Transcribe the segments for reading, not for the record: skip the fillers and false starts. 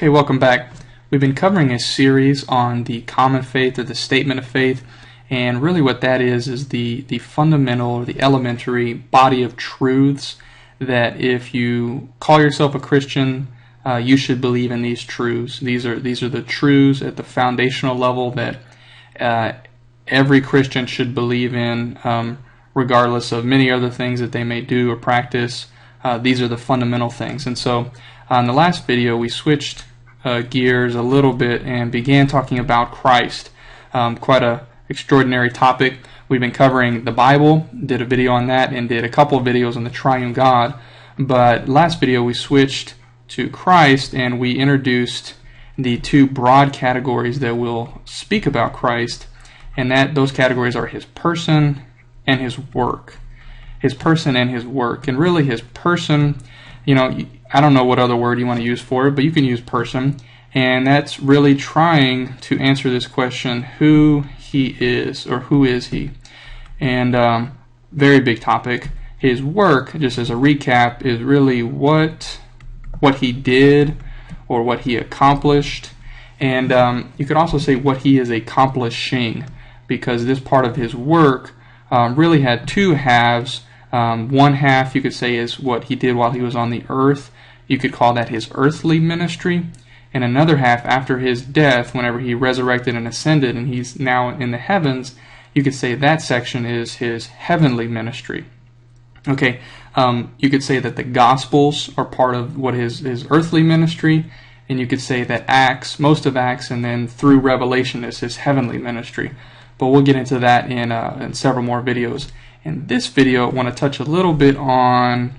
Okay, welcome back. We've been covering a series on the common faith or the statement of faith, and really what that is the fundamental or the elementary body of truths that if you call yourself a Christian, you should believe in these truths. These are the truths at the foundational level that every Christian should believe in, regardless of many other things that they may do or practice. These are the fundamental things. And so in the last video, we switched gears a little bit and began talking about Christ. Quite an extraordinary topic. We've been covering the Bible, did a video on that, and did a couple of videos on the Triune God. But last video, we switched to Christ, and we introduced the two broad categories that will speak about Christ, and those categories are His person and His work. His person and His work. And really His person, I don't know what other word you want to use for it, but you can use person, and that's really trying to answer this question, who He is, or who is He? And very big topic. His work, just as a recap, is really what He did or what He accomplished, and you could also say what He is accomplishing, because this part of His work really had two halves. One half you could say is what He did while He was on the earth. You could call that His earthly ministry. And another half after His death, whenever He resurrected and ascended and He's now in the heavens, you could say that section is His heavenly ministry. Okay, you could say that the Gospels are part of what His earthly ministry, and you could say that Acts, most of Acts, and then through Revelation is His heavenly ministry. But we'll get into that in several more videos. In this video, I want to touch a little bit on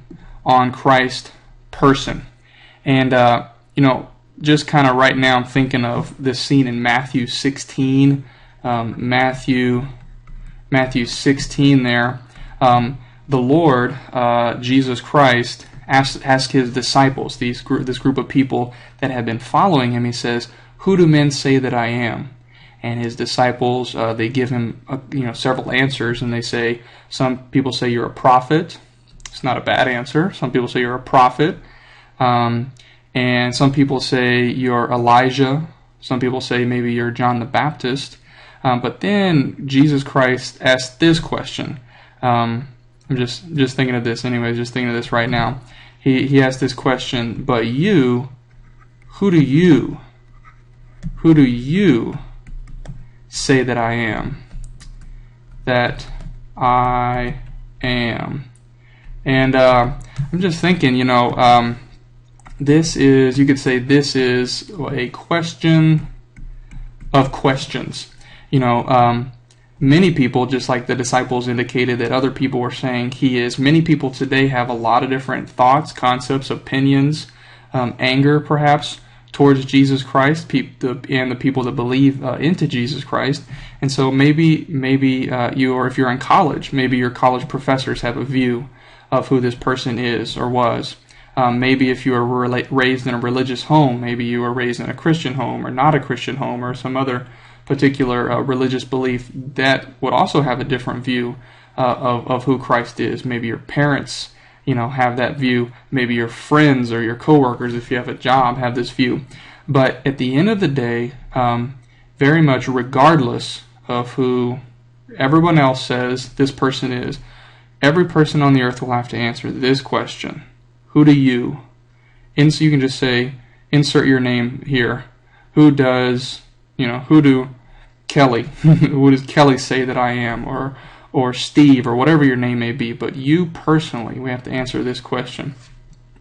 Christ's person. And, just kind of right now I'm thinking of this scene in Matthew 16. Matthew 16 there. The Lord, Jesus Christ, asked His disciples, this group of people that had been following Him, He says, "Who do men say that I am?" And His disciples, they give Him several answers, and they say, some people say you're a prophet. It's not a bad answer. Some people say you're a prophet. And some people say you're Elijah. Some people say maybe you're John the Baptist. But then Jesus Christ asked this question. I'm just thinking of this anyways, just thinking of this right now. He asked this question, but you, who do you say that I am? That I am. And I'm just thinking, this is, you could say this is a question of questions. Many people, just like the disciples indicated that other people were saying He is, many people today have a lot of different thoughts, concepts, opinions, anger perhaps, towards Jesus Christ, and the people that believe into Jesus Christ. And so maybe you, or if you're in college, maybe your college professors have a view of who this person is or was. Maybe if you were raised in a religious home, maybe you were raised in a Christian home or not a Christian home or some other particular religious belief, that would also have a different view of who Christ is. Maybe your parents have that view. Maybe your friends or your coworkers, if you have a job, have this view. But at the end of the day, very much regardless of who everyone else says this person is, every person on the earth will have to answer this question. Who do you? And so you can just say, insert your name here. Who do Kelly, who does Kelly say that I am? Or Steve, or whatever your name may be, but you personally, we have to answer this question.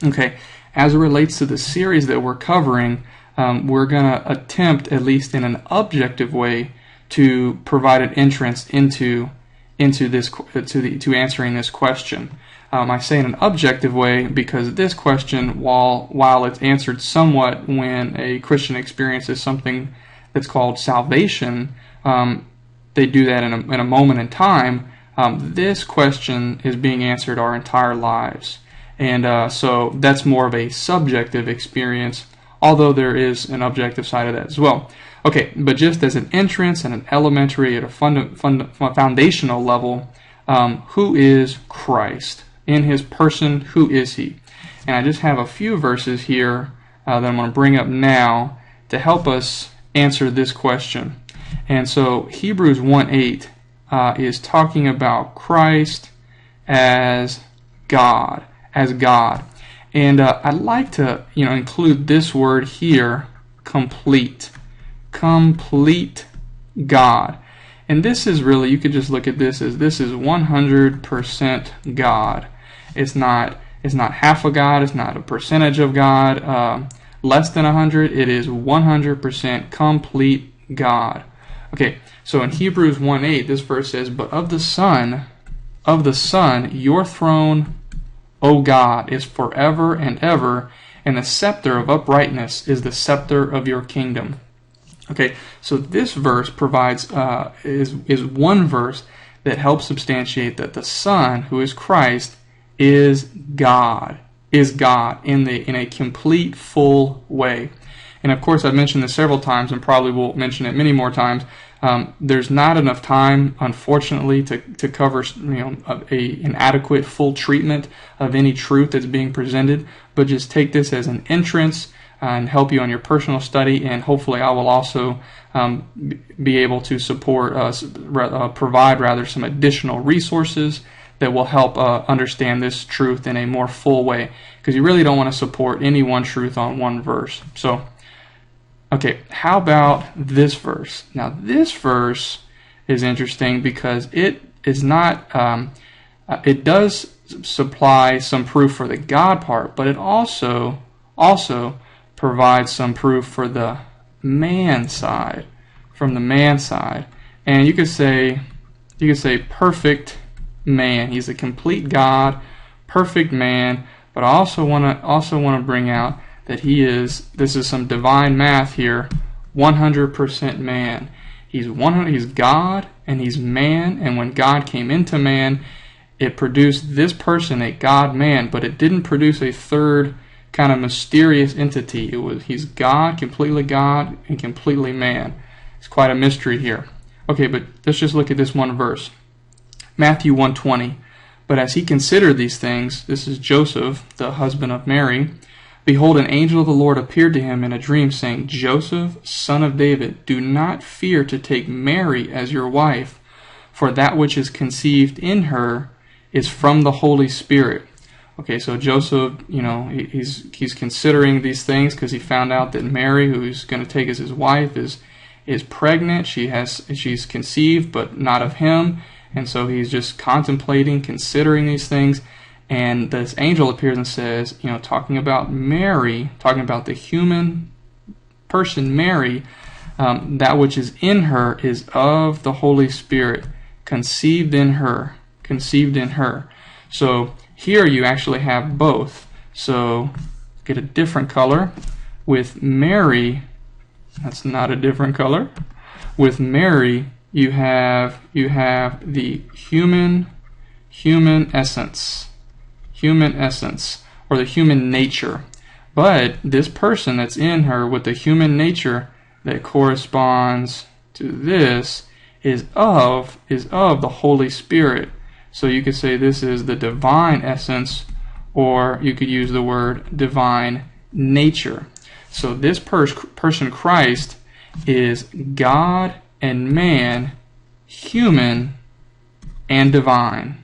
Okay, as it relates to the series that we're covering, we're going to attempt, at least in an objective way, to provide an entrance into this, to answering this question. I say in an objective way because this question, while it's answered somewhat when a Christian experiences something that's called salvation, they do that in a moment in time. This question is being answered our entire lives. And so that's more of a subjective experience, although there is an objective side of that as well. Okay, but just as an entrance and an elementary at a foundational level, who is Christ? In His person, who is He? And I just have a few verses here that I'm going to bring up now to help us answer this question. And so Hebrews 1:8 is talking about Christ as God, And I'd like to, include this word here, complete God. And this is really, you could just look at this as this is 100% God. It's not half of God. It's not a percentage of God. Less than 100. It is 100% complete God. Okay, so in Hebrews 1:8, this verse says, "But of the Son, your throne, O God, is forever and ever, and the scepter of uprightness is the scepter of your kingdom." Okay, so this verse provides is one verse that helps substantiate that the Son, who is Christ, is God in a complete, full way. And of course, I've mentioned this several times, and probably will mention it many more times. There's not enough time, unfortunately, to cover an adequate, full treatment of any truth that's being presented. But just take this as an entrance and help you on your personal study, and hopefully I will also be able to provide some additional resources that will help understand this truth in a more full way, because you really don't want to support any one truth on one verse. So, okay, how about this verse? Now, this verse is interesting because it is not, it does supply some proof for the God part, but it also provides some proof for the man side, And you could say perfect man. He's a complete God, perfect man, but I also want to bring out that this is some divine math here, 100% man. He's God and he's man, and when God came into man, it produced this person, a God-man, but it didn't produce a third kind of mysterious entity. He's God and completely man. It's quite a mystery here. Okay, but let's just look at this one verse. Matthew 1:20. "But as he considered these things," this is Joseph, the husband of Mary, "behold, an angel of the Lord appeared to him in a dream, saying, Joseph, son of David, do not fear to take Mary as your wife, for that which is conceived in her is from the Holy Spirit." Okay, so Joseph, he's considering these things because he found out that Mary, who he's going to take as his wife, is pregnant. She's conceived, but not of him, and so he's just considering these things. And this angel appears and says, talking about Mary, talking about the human person Mary, that which is in her is of the Holy Spirit, conceived in her. So here you actually have both. So get a different color. With Mary, that's not a different color. With Mary, you have the human essence, or the human nature. But this person that's in her with the human nature that corresponds to this is of the Holy Spirit. So you could say this is the divine essence, or you could use the word divine nature. So this person Christ is God and man, human and divine.